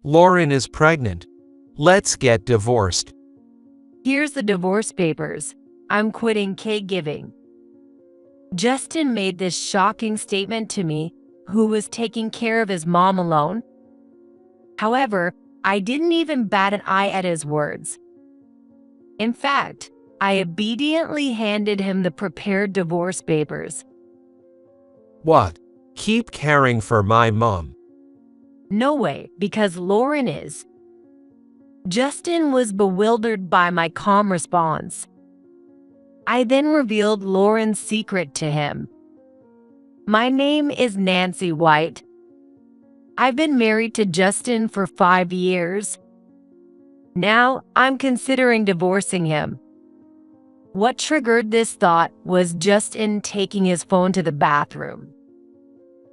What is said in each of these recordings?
Lauren is pregnant. Let's get divorced. Here's the divorce papers. I'm quitting caregiving. Justin made this shocking statement to me, who was taking care of his mom alone. However, I didn't even bat an eye at his words. In fact, I obediently handed him the prepared divorce papers. What? Keep caring for my mom? No way, because Lauren is. Justin was bewildered by my calm response. I then revealed Lauren's secret to him. My name is Nancy White. I've been married to Justin for 5 years. Now, I'm considering divorcing him. What triggered this thought was Justin taking his phone to the bathroom.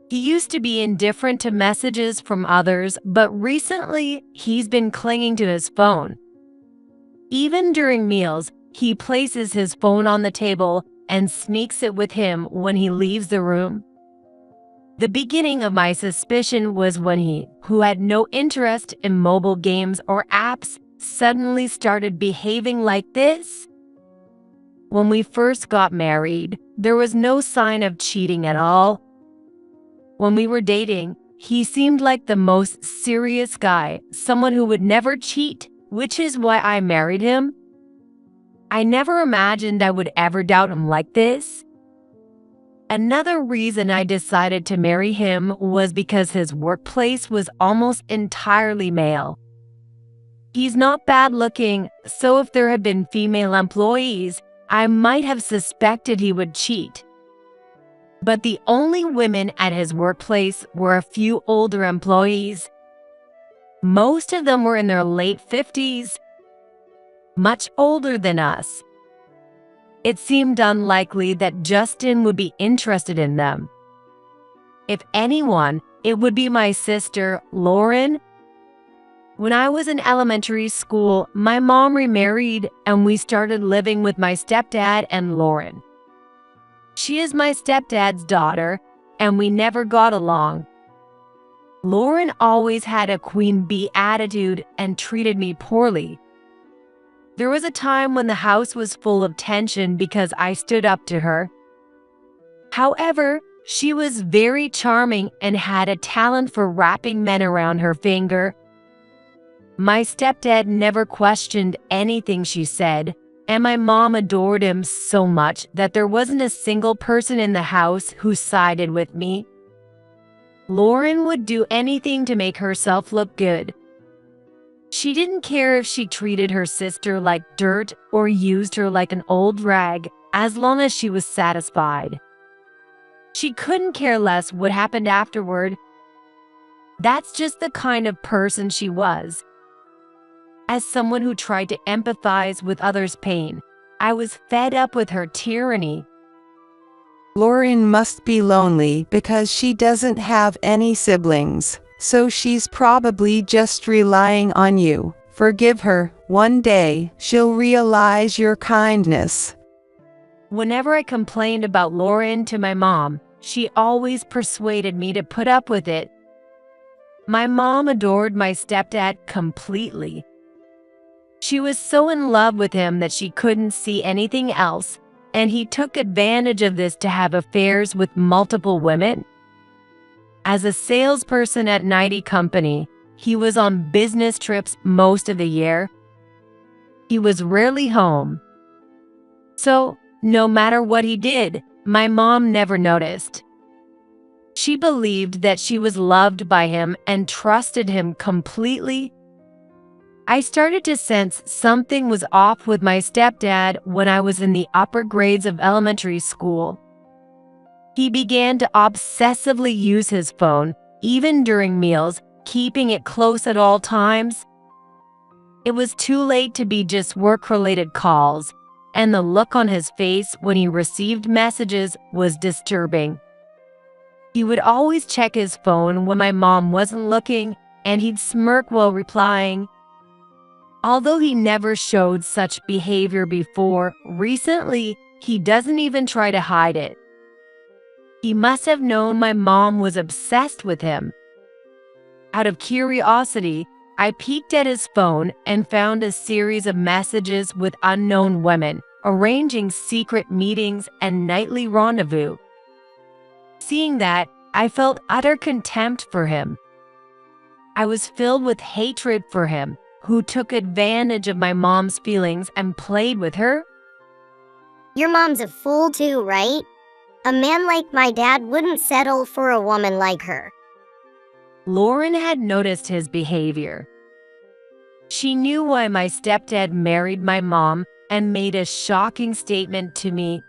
He used to be indifferent to messages from others, but recently, he's been clinging to his phone. Even during meals, he places his phone on the table and sneaks it with him when he leaves the room. The beginning of my suspicion was when he, who had no interest in mobile games or apps, suddenly started behaving like this. When we first got married, there was no sign of cheating at all. When we were dating, he seemed like the most serious guy, someone who would never cheat, which is why I married him. I never imagined I would ever doubt him like this. Another reason I decided to marry him was because his workplace was almost entirely male. He's not bad looking, so if there had been female employees, I might have suspected he would cheat. But the only women at his workplace were a few older employees. Most of them were in their late 50s, much older than us. It seemed unlikely that Justin would be interested in them. If anyone, it would be my sister, Lauren. When I was in elementary school, my mom remarried and we started living with my stepdad and Lauren. She is my stepdad's daughter, and we never got along. Lauren always had a queen bee attitude and treated me poorly. There was a time when the house was full of tension because I stood up to her. However, she was very charming and had a talent for wrapping men around her finger. My stepdad never questioned anything she said, and my mom adored him so much that there wasn't a single person in the house who sided with me. Lauren would do anything to make herself look good. She didn't care if she treated her sister like dirt or used her like an old rag, as long as she was satisfied. She couldn't care less what happened afterward. That's just the kind of person she was. As someone who tried to empathize with others' pain, I was fed up with her tyranny. Lauren must be lonely because she doesn't have any siblings, so she's probably just relying on you. Forgive her. One day, she'll realize your kindness. Whenever I complained about Lauren to my mom, she always persuaded me to put up with it. My mom adored my stepdad completely. She was so in love with him that she couldn't see anything else, and he took advantage of this to have affairs with multiple women. As a salesperson at Nighty Company, he was on business trips most of the year. He was rarely home. So, no matter what he did, my mom never noticed. She believed that she was loved by him and trusted him completely. I started to sense something was off with my stepdad when I was in the upper grades of elementary school. He began to obsessively use his phone, even during meals, keeping it close at all times. It was too late to be just work-related calls, and the look on his face when he received messages was disturbing. He would always check his phone when my mom wasn't looking, and he'd smirk while replying. Although he never showed such behavior before, recently, he doesn't even try to hide it. He must have known my mom was obsessed with him. Out of curiosity, I peeked at his phone and found a series of messages with unknown women, arranging secret meetings and nightly rendezvous. Seeing that, I felt utter contempt for him. I was filled with hatred for him, who took advantage of my mom's feelings and played with her. Your mom's a fool too, right? A man like my dad wouldn't settle for a woman like her. Lauren had noticed his behavior. She knew why my stepdad married my mom and made a shocking statement to me.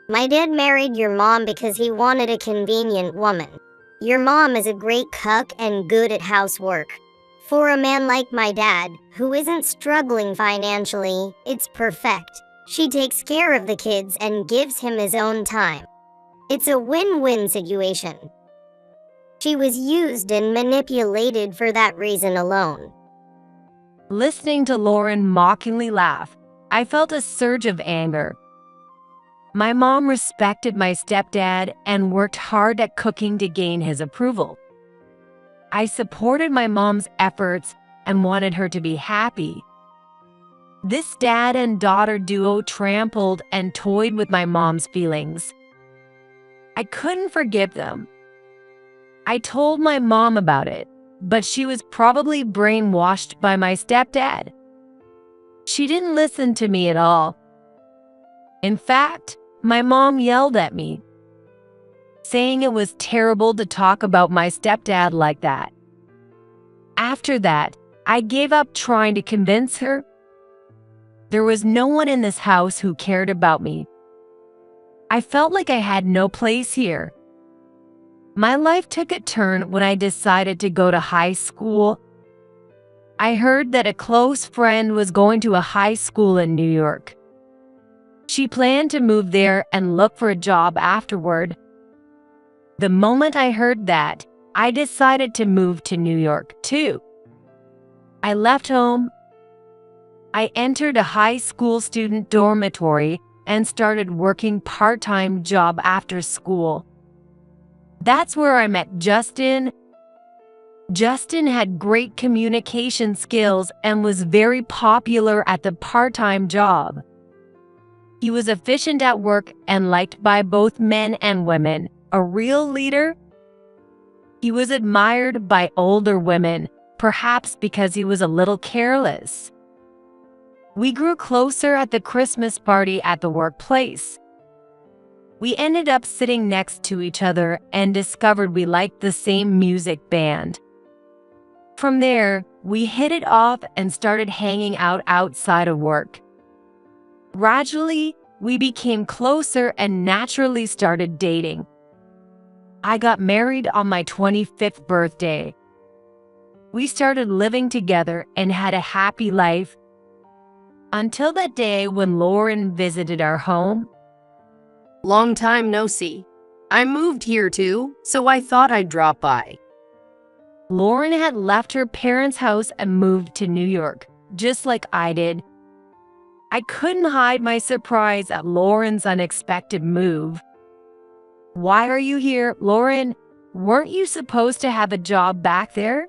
My dad married your mom because he wanted a convenient woman. Your mom is a great cook and good at housework. For a man like my dad, who isn't struggling financially, it's perfect. She takes care of the kids and gives him his own time. It's a win-win situation. She was used and manipulated for that reason alone. Listening to Lauren mockingly laugh, I felt a surge of anger. My mom respected my stepdad and worked hard at cooking to gain his approval. I supported my mom's efforts and wanted her to be happy. This dad and daughter duo trampled and toyed with my mom's feelings. I couldn't forgive them. I told my mom about it, but she was probably brainwashed by my stepdad. She didn't listen to me at all. In fact, my mom yelled at me, saying it was terrible to talk about my stepdad like that. After that, I gave up trying to convince her. There was no one in this house who cared about me. I felt like I had no place here. My life took a turn when I decided to go to high school. I heard that a close friend was going to a high school in New York. She planned to move there and look for a job afterward. The moment I heard that, I decided to move to New York too. I left home. I entered a high school student dormitory and started working part-time job after school. That's where I met Justin. Justin had great communication skills and was very popular at the part-time job. He was efficient at work and liked by both men and women, a real leader. He was admired by older women, perhaps because he was a little careless. We grew closer at the Christmas party at the workplace. We ended up sitting next to each other and discovered we liked the same music band. From there, we hit it off and started hanging out outside of work. Gradually, we became closer and naturally started dating. I got married on my 25th birthday. We started living together and had a happy life. Until that day when Lauren visited our home. Long time no see. I moved here too, so I thought I'd drop by. Lauren had left her parents' house and moved to New York, just like I did. I couldn't hide my surprise at Lauren's unexpected move. Why are you here, Lauren? Weren't you supposed to have a job back there?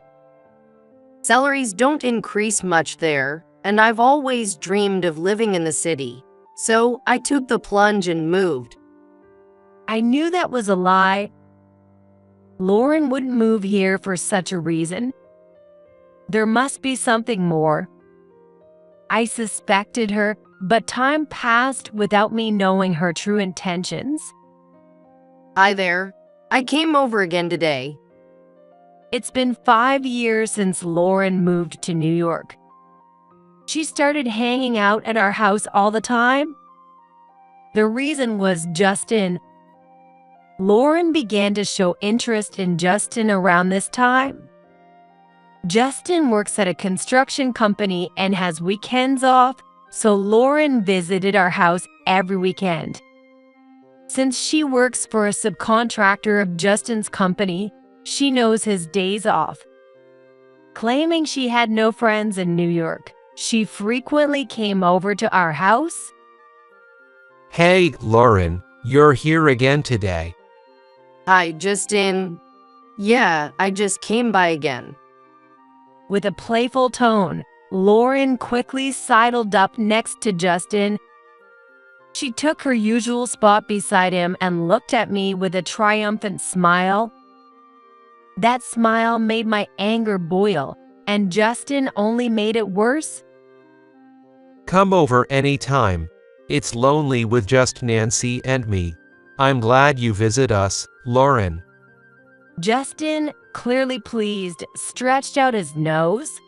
Salaries don't increase much there, and I've always dreamed of living in the city, so I took the plunge and moved. I knew that was a lie. Lauren wouldn't move here for such a reason. There must be something more. I suspected her, but time passed without me knowing her true intentions. Hi there. I came over again today. It's been 5 years since Lauren moved to New York. She started hanging out at our house all the time. The reason was Justin. Lauren began to show interest in Justin around this time. Justin works at a construction company and has weekends off, so Lauren visited our house every weekend. Since she works for a subcontractor of Justin's company, she knows his days off. Claiming she had no friends in New York, she frequently came over to our house. Hey, Lauren, you're here again today. Hi, Justin. Yeah, I just came by again. With a playful tone, Lauren quickly sidled up next to Justin. She took her usual spot beside him and looked at me with a triumphant smile. That smile made my anger boil, and Justin only made it worse. Come over anytime. It's lonely with just Nancy and me. I'm glad you visit us, Lauren. Justin, clearly pleased, stretched out his nose.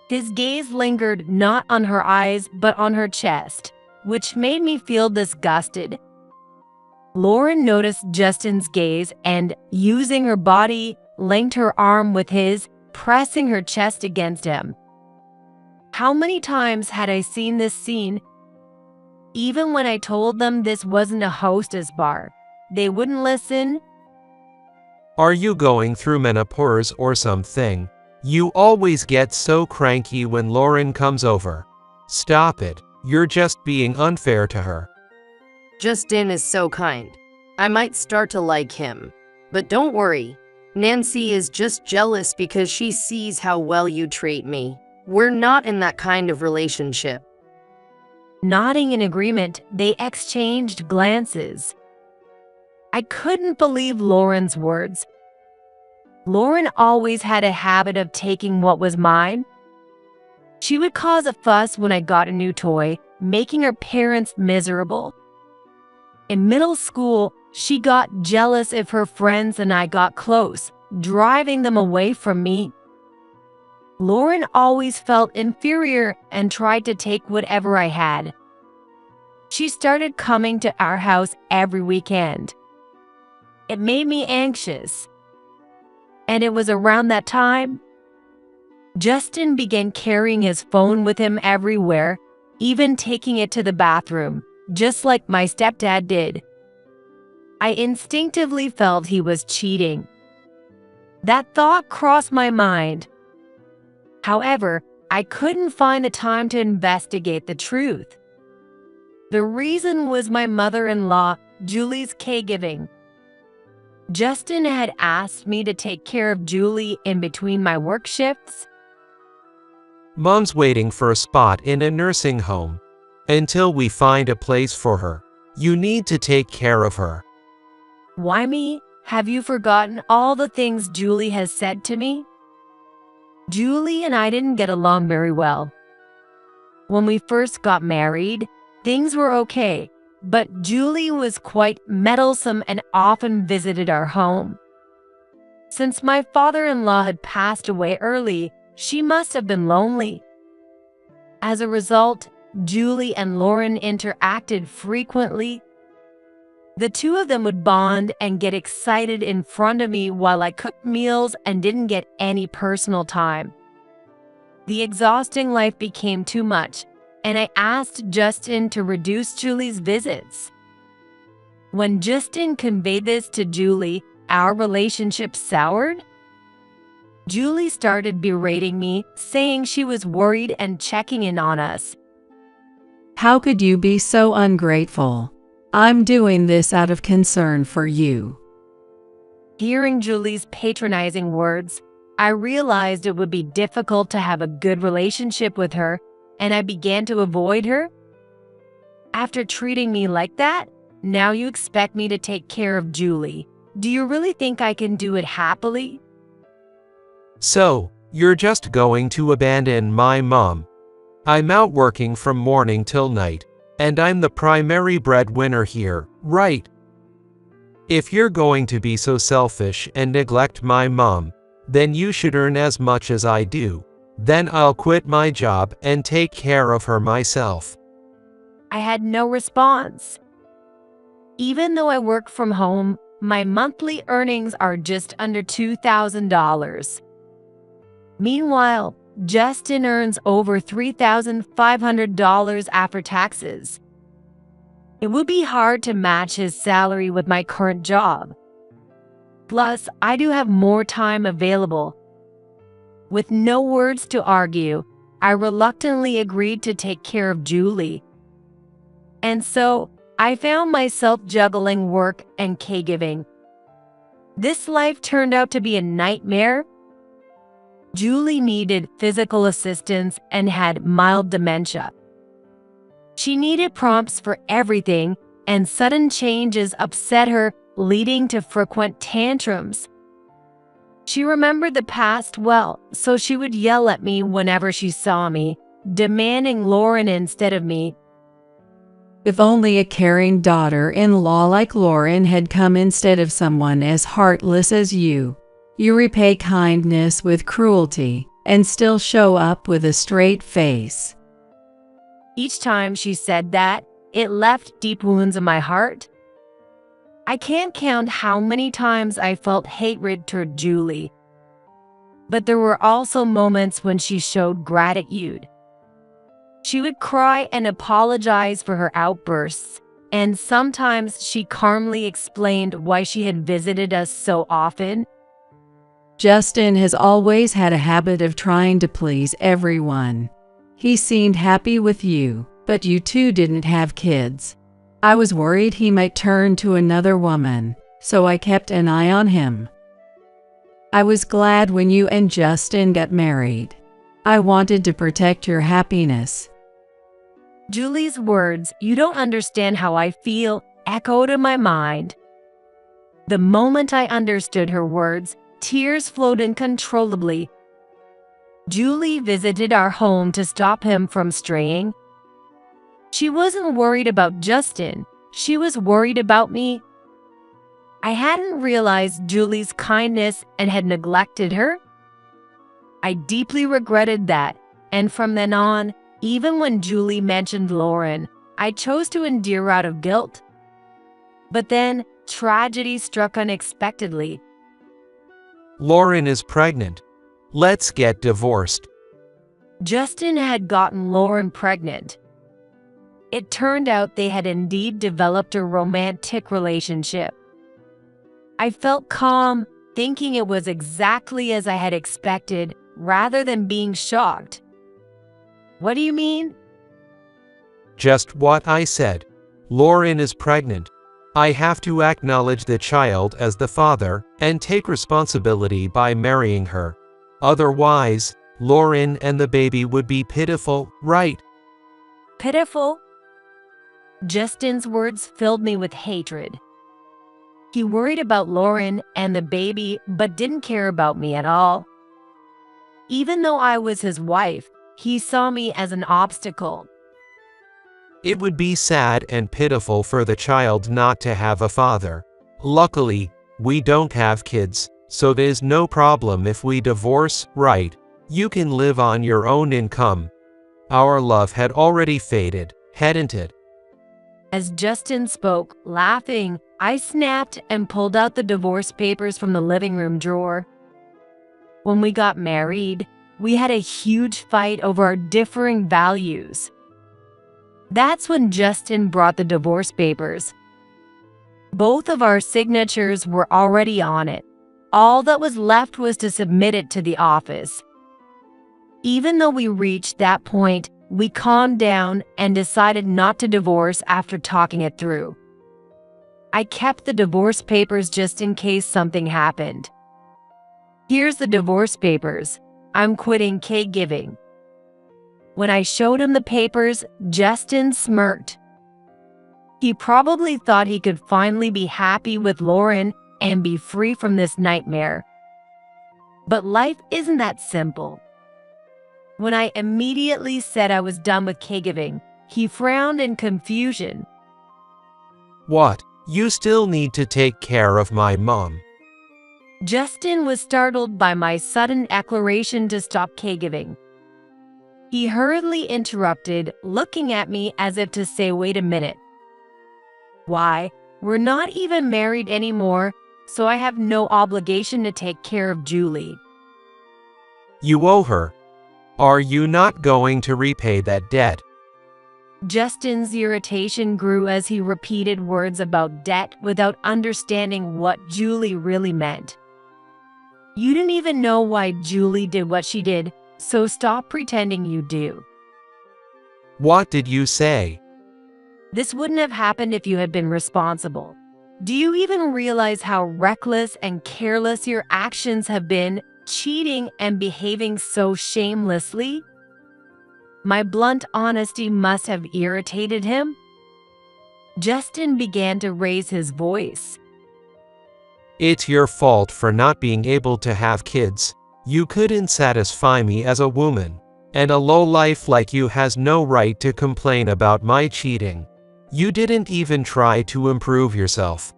His gaze lingered not on her eyes but on her chest, which made me feel disgusted. Lauren noticed Justin's gaze and, using her body, linked her arm with his, pressing her chest against him. How many times had I seen this scene? Even when I told them this wasn't a hostess bar, they wouldn't listen. Are you going through menopause or something? You always get so cranky when Lauren comes over. Stop it. You're just being unfair to her. Justin is so kind. I might start to like him. But don't worry. Nancy is just jealous because she sees how well you treat me. We're not in that kind of relationship. Nodding in agreement, they exchanged glances. I couldn't believe Lauren's words. Lauren always had a habit of taking what was mine. She would cause a fuss when I got a new toy, making her parents miserable. In middle school, she got jealous if her friends and I got close, driving them away from me. Lauren always felt inferior and tried to take whatever I had. She started coming to our house every weekend. It made me anxious. And it was around that time Justin began carrying his phone with him everywhere, even taking it to the bathroom, just like my stepdad did. I instinctively felt he was cheating. That thought crossed my mind. However, I couldn't find the time to investigate the truth. The reason was my mother-in-law, Julie's caregiving. Justin had asked me to take care of Julie in between my work shifts. Mom's waiting for a spot in a nursing home. Until we find a place for her, you need to take care of her. Why me? Have you forgotten all the things Julie has said to me? Julie and I didn't get along very well. When we first got married, things were okay, but Julie was quite meddlesome and often visited our home. Since my father-in-law had passed away early, she must have been lonely. As a result, Julie and Lauren interacted frequently. The two of them would bond and get excited in front of me while I cooked meals and didn't get any personal time. The exhausting life became too much, and I asked Justin to reduce Julie's visits. When Justin conveyed this to Julie, our relationship soured. Julie started berating me, saying she was worried and checking in on us. How could you be so ungrateful? I'm doing this out of concern for you. Hearing Julie's patronizing words, I realized it would be difficult to have a good relationship with her, and I began to avoid her. After treating me like that, now you expect me to take care of Julie. Do you really think I can do it happily? So, you're just going to abandon my mom? I'm out working from morning till night, and I'm the primary breadwinner here, right? If you're going to be so selfish and neglect my mom, then you should earn as much as I do. Then I'll quit my job and take care of her myself. I had no response. Even though I work from home, my monthly earnings are just under $2,000. Meanwhile, Justin earns over $3,500 after taxes. It would be hard to match his salary with my current job. Plus, I do have more time available. With no words to argue, I reluctantly agreed to take care of Julie. And so, I found myself juggling work and caregiving. This life turned out to be a nightmare. Julie needed physical assistance and had mild dementia. She needed prompts for everything, and sudden changes upset her, leading to frequent tantrums. She remembered the past well, so she would yell at me whenever she saw me, demanding Lauren instead of me. If only a caring daughter-in-law like Lauren had come instead of someone as heartless as you. You repay kindness with cruelty and still show up with a straight face. Each time she said that, it left deep wounds in my heart. I can't count how many times I felt hatred toward Julie. But there were also moments when she showed gratitude. She would cry and apologize for her outbursts, and sometimes she calmly explained why she had visited us so often. Justin has always had a habit of trying to please everyone. He seemed happy with you, but you two didn't have kids. I was worried he might turn to another woman, so I kept an eye on him. I was glad when you and Justin got married. I wanted to protect your happiness. Julie's words, "You don't understand how I feel," echoed in my mind. The moment I understood her words, tears flowed uncontrollably. Julie visited our home to stop him from straying. She wasn't worried about Justin, she was worried about me. I hadn't realized Julie's kindness and had neglected her. I deeply regretted that, and from then on, even when Julie mentioned Lauren, I chose to endure out of guilt. But then, tragedy struck unexpectedly. Lauren is pregnant. Let's get divorced. Justin had gotten Lauren pregnant. It turned out they had indeed developed a romantic relationship. I felt calm, thinking it was exactly as I had expected, rather than being shocked. What do you mean? Just what I said. Lauren is pregnant. I have to acknowledge the child as the father and take responsibility by marrying her. Otherwise, Lauren and the baby would be pitiful, right? Pitiful? Justin's words filled me with hatred. He worried about Lauren and the baby, but didn't care about me at all. Even though I was his wife, he saw me as an obstacle. It would be sad and pitiful for the child not to have a father. Luckily, we don't have kids, so there's no problem if we divorce, right? You can live on your own income. Our love had already faded, hadn't it? As Justin spoke, laughing, I snapped and pulled out the divorce papers from the living room drawer. When we got married, we had a huge fight over our differing values. That's when Justin brought the divorce papers. Both of our signatures were already on it. All that was left was to submit it to the office. Even though we reached that point, we calmed down and decided not to divorce after talking it through. I kept the divorce papers just in case something happened. Here's the divorce papers. I'm quitting caregiving. When I showed him the papers, Justin smirked. He probably thought he could finally be happy with Lauren and be free from this nightmare. But life isn't that simple. When I immediately said I was done with caregiving, he frowned in confusion. What? You still need to take care of my mom. Justin was startled by my sudden declaration to stop caregiving. He hurriedly interrupted, looking at me as if to say, "Wait a minute. Why, we're not even married anymore, so I have no obligation to take care of Julie." You owe her. Are you not going to repay that debt? Justin's irritation grew as he repeated words about debt without understanding what Julie really meant. You didn't even know why Julie did what she did, so stop pretending you do. What did you say? This wouldn't have happened if you had been responsible. Do you even realize how reckless and careless your actions have been, cheating and behaving so shamelessly? My blunt honesty must have irritated him. Justin began to raise his voice. It's your fault for not being able to have kids. You couldn't satisfy me as a woman. And a lowlife like you has no right to complain about my cheating. You didn't even try to improve yourself.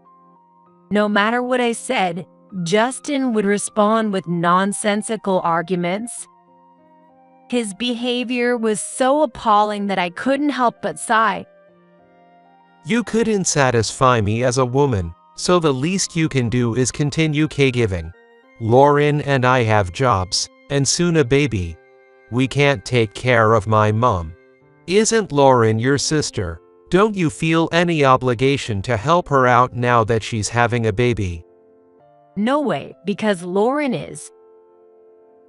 No matter what I said, Justin would respond with nonsensical arguments. His behavior was so appalling that I couldn't help but sigh. You couldn't satisfy me as a woman, so the least you can do is continue caregiving. Lauren and I have jobs, and soon a baby. We can't take care of my mom. Isn't Lauren your sister? Don't you feel any obligation to help her out now that she's having a baby? No way, because Lauren is.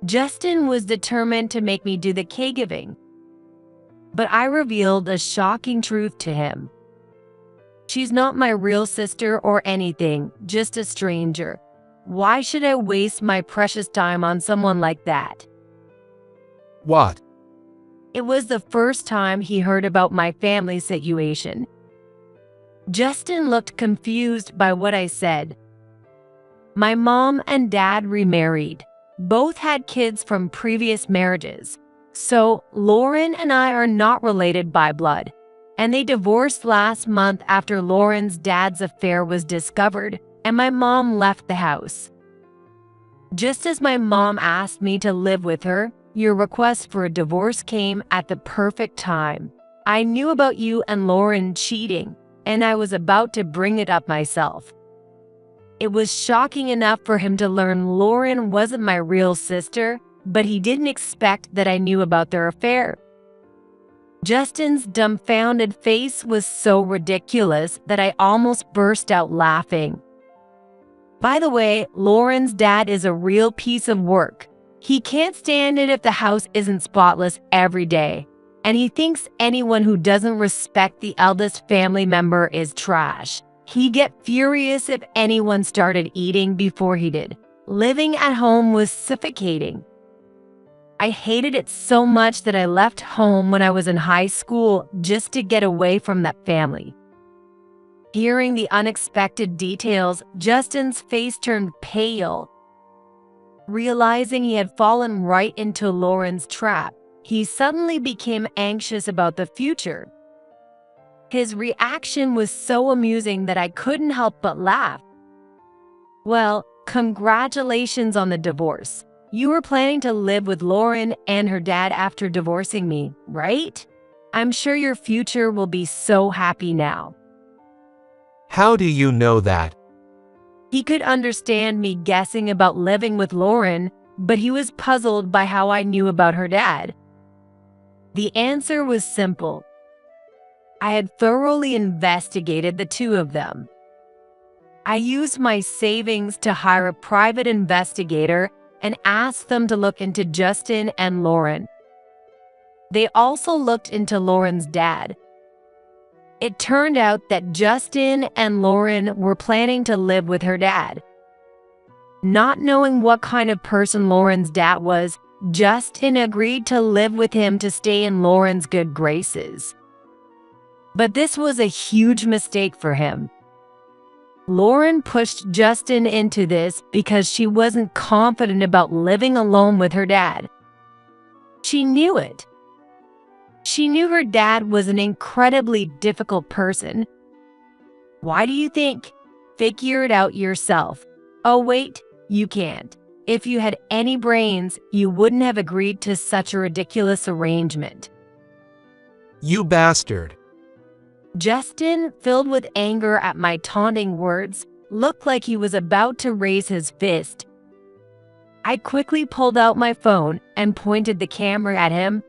Justin was determined to make me do the caregiving. But I revealed a shocking truth to him. She's not my real sister or anything, just a stranger. Why should I waste my precious time on someone like that? What? It was the first time he heard about my family situation. Justin looked confused by what I said. My mom and dad remarried. Both had kids from previous marriages. So, Lauren and I are not related by blood. And they divorced last month after Lauren's dad's affair was discovered, and my mom left the house. Just as my mom asked me to live with her, your request for a divorce came at the perfect time. I knew about you and Lauren cheating, and I was about to bring it up myself. It was shocking enough for him to learn Lauren wasn't my real sister, but he didn't expect that I knew about their affair. Justin's dumbfounded face was so ridiculous that I almost burst out laughing. By the way, Lauren's dad is a real piece of work. He can't stand it if the house isn't spotless every day, and he thinks anyone who doesn't respect the eldest family member is trash. He'd get furious if anyone started eating before he did. Living at home was suffocating. I hated it so much that I left home when I was in high school just to get away from that family. Hearing the unexpected details, Justin's face turned pale. Realizing he had fallen right into Lauren's trap, he suddenly became anxious about the future. His reaction was so amusing that I couldn't help but laugh. Well, congratulations on the divorce. You were planning to live with Lauren and her dad after divorcing me, right? I'm sure your future will be so happy now. How do you know that? He could understand me guessing about living with Lauren, but he was puzzled by how I knew about her dad. The answer was simple. I had thoroughly investigated the two of them. I used my savings to hire a private investigator and asked them to look into Justin and Lauren. They also looked into Lauren's dad. It turned out that Justin and Lauren were planning to live with her dad. Not knowing what kind of person Lauren's dad was, Justin agreed to live with him to stay in Lauren's good graces. But this was a huge mistake for him. Lauren pushed Justin into this because she wasn't confident about living alone with her dad. She knew it. She knew her dad was an incredibly difficult person. Why do you think? Figure it out yourself. Oh wait, you can't. If you had any brains, you wouldn't have agreed to such a ridiculous arrangement. You bastard. Justin, filled with anger at my taunting words, looked like he was about to raise his fist. I quickly pulled out my phone and pointed the camera at him.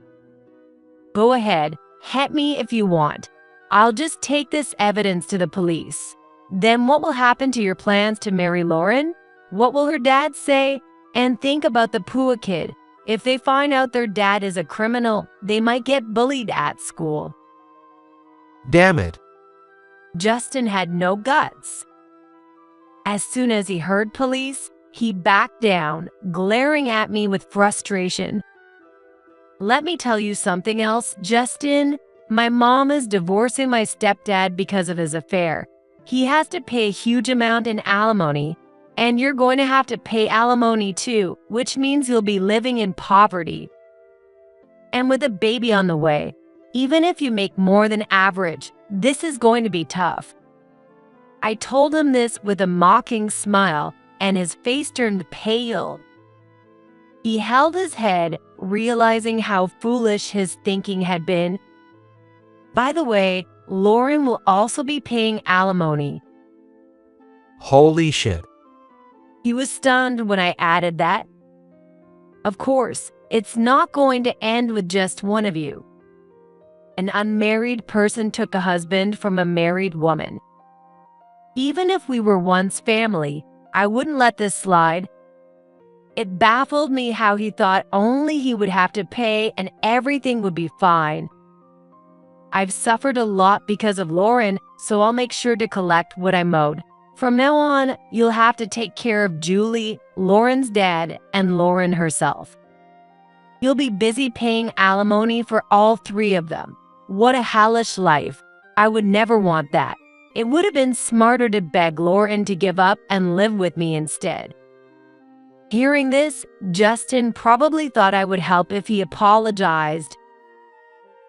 Go ahead, hit me if you want. I'll just take this evidence to the police. Then what will happen to your plans to marry Lauren? What will her dad say? And think about the Pua kid. If they find out their dad is a criminal, they might get bullied at school. Damn it. Justin had no guts. As soon as he heard police, he backed down, glaring at me with frustration. Let me tell you something else, Justin. My mom is divorcing my stepdad because of his affair. He has to pay a huge amount in alimony, and you're going to have to pay alimony too, which means you'll be living in poverty. And with a baby on the way, even if you make more than average, this is going to be tough. I told him this with a mocking smile, and his face turned pale. He held his head, realizing how foolish his thinking had been. By the way, Lauren will also be paying alimony. Holy shit. He was stunned when I added that. Of course, it's not going to end with just one of you. An unmarried person took a husband from a married woman. Even if we were once family, I wouldn't let this slide. It baffled me how he thought only he would have to pay and everything would be fine. I've suffered a lot because of Lauren, so I'll make sure to collect what I'm owed. From now on, you'll have to take care of Julie, Lauren's dad, and Lauren herself. You'll be busy paying alimony for all three of them. What a hellish life. I would never want that. It would have been smarter to beg Lauren to give up and live with me instead. Hearing this, Justin probably thought I would help if he apologized.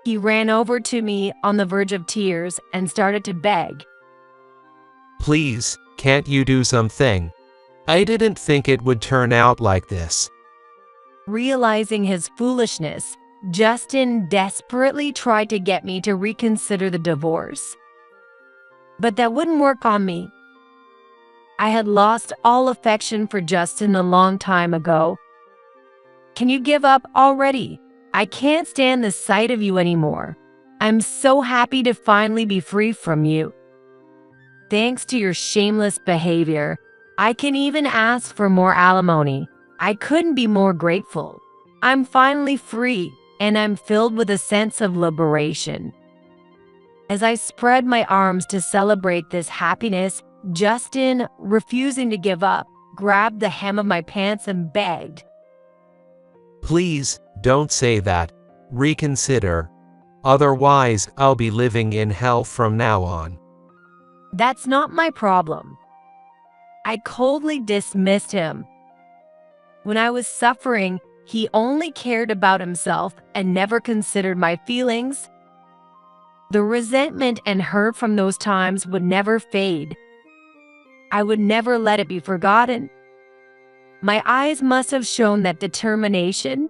He ran over to me on the verge of tears and started to beg. Please, can't you do something? I didn't think it would turn out like this. Realizing his foolishness, Justin desperately tried to get me to reconsider the divorce. But that wouldn't work on me. I had lost all affection for Justin a long time ago. Can you give up already? I can't stand the sight of you anymore. I'm so happy to finally be free from you. Thanks to your shameless behavior, I can even ask for more alimony. I couldn't be more grateful. I'm finally free, and I'm filled with a sense of liberation. As I spread my arms to celebrate this happiness, Justin, refusing to give up, grabbed the hem of my pants and begged. Please, don't say that. Reconsider. Otherwise, I'll be living in hell from now on. That's not my problem. I coldly dismissed him. When I was suffering, he only cared about himself and never considered my feelings. The resentment and hurt from those times would never fade. I would never let it be forgotten. My eyes must have shown that determination.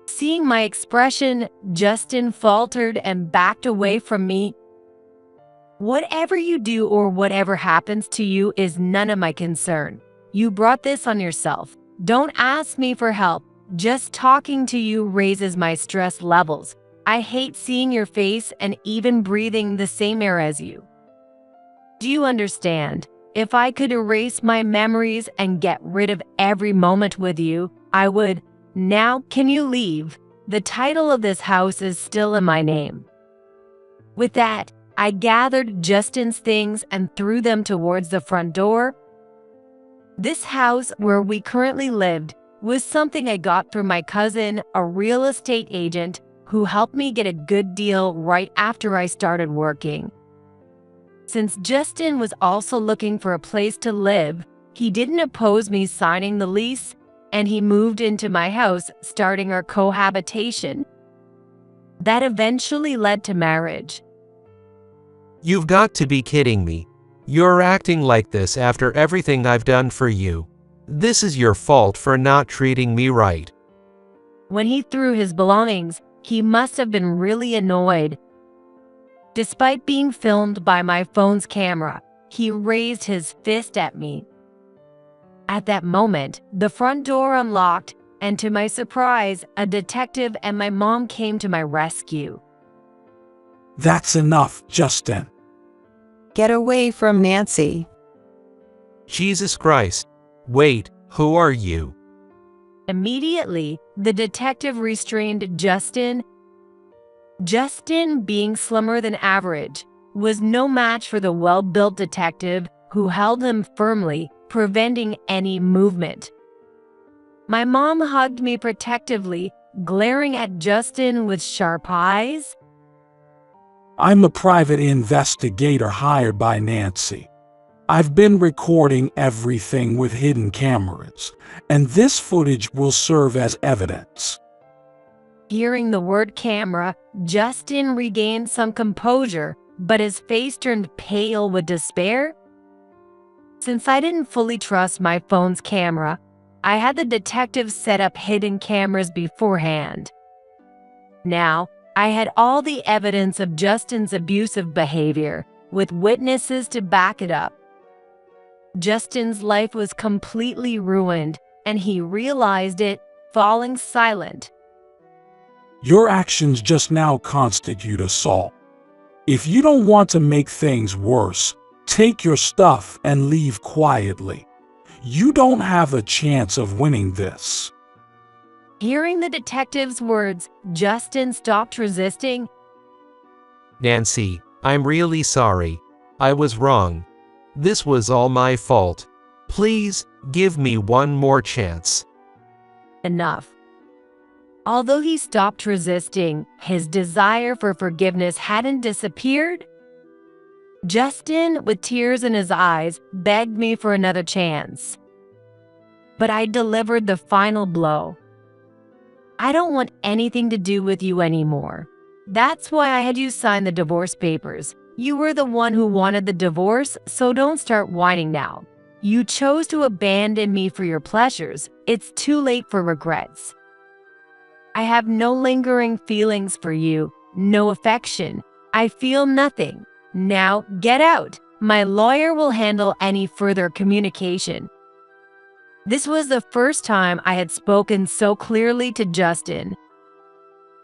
Seeing my expression, Justin faltered and backed away from me. Whatever you do or whatever happens to you is none of my concern. You brought this on yourself. Don't ask me for help. Just talking to you raises my stress levels. I hate seeing your face and even breathing the same air as you. Do you understand? If I could erase my memories and get rid of every moment with you, I would. Now, can you leave? The title of this house is still in my name. With that, I gathered Justin's things and threw them towards the front door. This house where we currently lived was something I got through my cousin, a real estate agent, who helped me get a good deal right after I started working. Since Justin was also looking for a place to live, he didn't oppose me signing the lease, and he moved into my house, starting our cohabitation. That eventually led to marriage. You've got to be kidding me. You're acting like this after everything I've done for you. This is your fault for not treating me right. When he threw his belongings, he must have been really annoyed. Despite being filmed by my phone's camera, he raised his fist at me. At that moment, the front door unlocked, and to my surprise, a detective and my mom came to my rescue. That's enough, Justin. Get away from Nancy. Jesus Christ. Wait, who are you? Immediately, the detective restrained Justin. Justin, being slimmer than average, was no match for the well-built detective who held him firmly, preventing any movement. My mom hugged me protectively, glaring at Justin with sharp eyes. I'm a private investigator hired by Nancy. I've been recording everything with hidden cameras, and this footage will serve as evidence. Hearing the word camera, Justin regained some composure, but his face turned pale with despair. Since I didn't fully trust my phone's camera, I had the detectives set up hidden cameras beforehand. Now, I had all the evidence of Justin's abusive behavior, with witnesses to back it up. Justin's life was completely ruined, and he realized it, falling silent. Your actions just now constitute assault. If you don't want to make things worse, take your stuff and leave quietly. You don't have a chance of winning this. Hearing the detective's words, Justin stopped resisting. Nancy, I'm really sorry. I was wrong. This was all my fault. Please, give me one more chance. Enough. Although he stopped resisting, his desire for forgiveness hadn't disappeared. Justin, with tears in his eyes, begged me for another chance. But I delivered the final blow. I don't want anything to do with you anymore. That's why I had you sign the divorce papers. You were the one who wanted the divorce, so don't start whining now. You chose to abandon me for your pleasures. It's too late for regrets. I have no lingering feelings for you, no affection. I feel nothing. Now get out. My lawyer will handle any further communication. This was the first time I had spoken so clearly to Justin.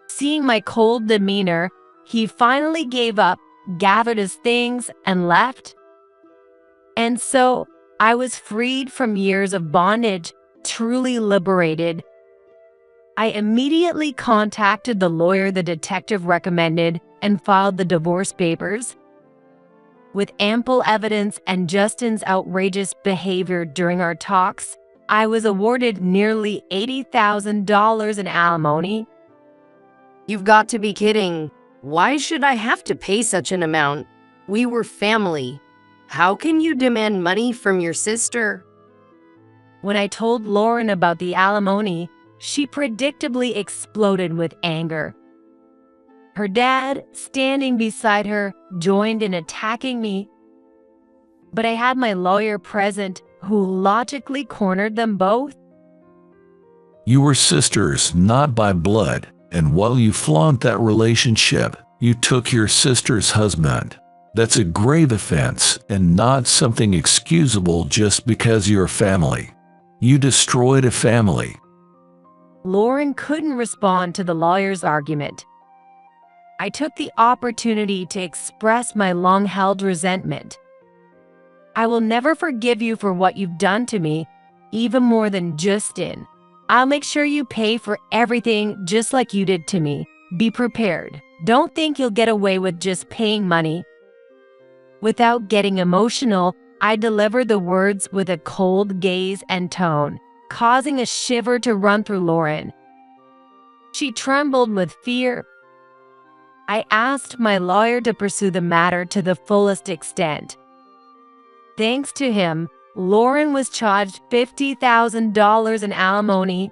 Seeing my cold demeanor, he finally gave up, gathered his things, and left. And so, I was freed from years of bondage, truly liberated. I immediately contacted the lawyer the detective recommended and filed the divorce papers. With ample evidence and Justin's outrageous behavior during our talks, I was awarded nearly $80,000 in alimony. You've got to be kidding. Why should I have to pay such an amount? We were family. How can you demand money from your sister? When I told Lauren about the alimony, she predictably exploded with anger. Her dad, standing beside her, joined in attacking me. But I had my lawyer present, who logically cornered them both. You were sisters, not by blood, and while you flaunt that relationship, you took your sister's husband. That's a grave offense and not something excusable just because you're family. You destroyed a family. Lauren couldn't respond to the lawyer's argument. I took the opportunity to express my long-held resentment. I will never forgive you for what you've done to me, even more than Justin. I'll make sure you pay for everything just like you did to me. Be prepared. Don't think you'll get away with just paying money. Without getting emotional, I delivered the words with a cold gaze and tone, causing a shiver to run through Lauren. She trembled with fear. I asked my lawyer to pursue the matter to the fullest extent. Thanks to him, Lauren was charged $50,000 in alimony.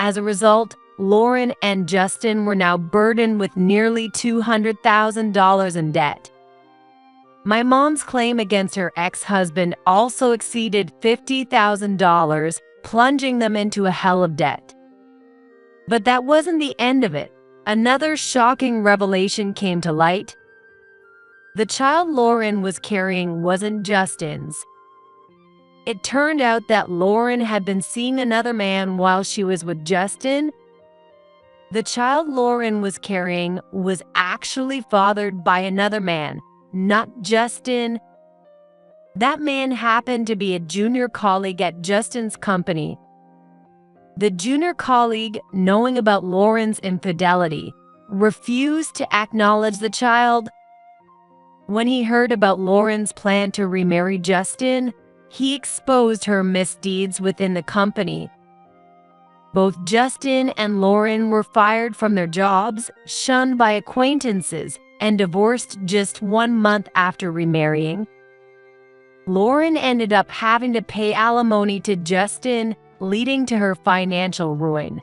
As a result, Lauren and Justin were now burdened with nearly $200,000 in debt. My mom's claim against her ex-husband also exceeded $50,000, plunging them into a hell of debt. But that wasn't the end of it. Another shocking revelation came to light. The child Lauren was carrying wasn't Justin's. It turned out that Lauren had been seeing another man while she was with Justin. The child Lauren was carrying was actually fathered by another man, not Justin. That man happened to be a junior colleague at Justin's company. The junior colleague, knowing about Lauren's infidelity, refused to acknowledge the child. When he heard about Lauren's plan to remarry Justin, he exposed her misdeeds within the company. Both Justin and Lauren were fired from their jobs, shunned by acquaintances, and divorced just 1 month after remarrying. Lauren ended up having to pay alimony to Justin, leading to her financial ruin.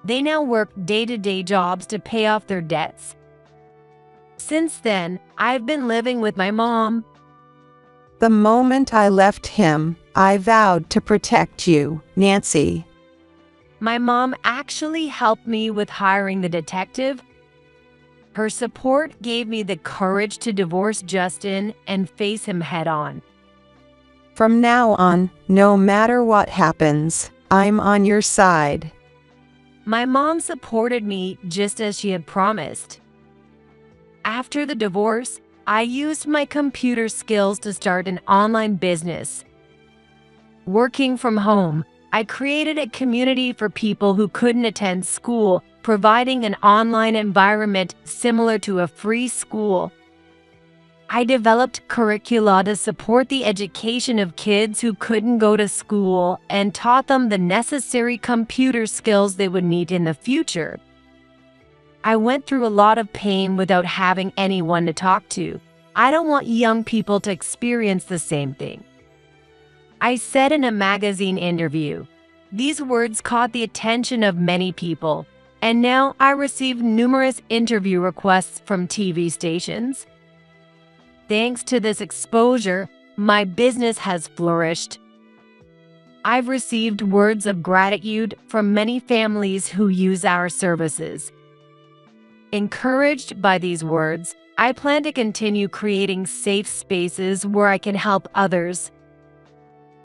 They now work day-to-day jobs to pay off their debts. Since then, I've been living with my mom. The moment I left him, I vowed to protect you, Nancy. My mom actually helped me with hiring the detective. Her support gave me the courage to divorce Justin and face him head-on. From now on, no matter what happens, I'm on your side. My mom supported me just as she had promised. After the divorce, I used my computer skills to start an online business. Working from home, I created a community for people who couldn't attend school, providing an online environment similar to a free school. I developed curricula to support the education of kids who couldn't go to school and taught them the necessary computer skills they would need in the future. I went through a lot of pain without having anyone to talk to. I don't want young people to experience the same thing. I said in a magazine interview, these words caught the attention of many people, and now I receive numerous interview requests from TV stations. Thanks to this exposure, my business has flourished. I've received words of gratitude from many families who use our services. Encouraged by these words, I plan to continue creating safe spaces where I can help others.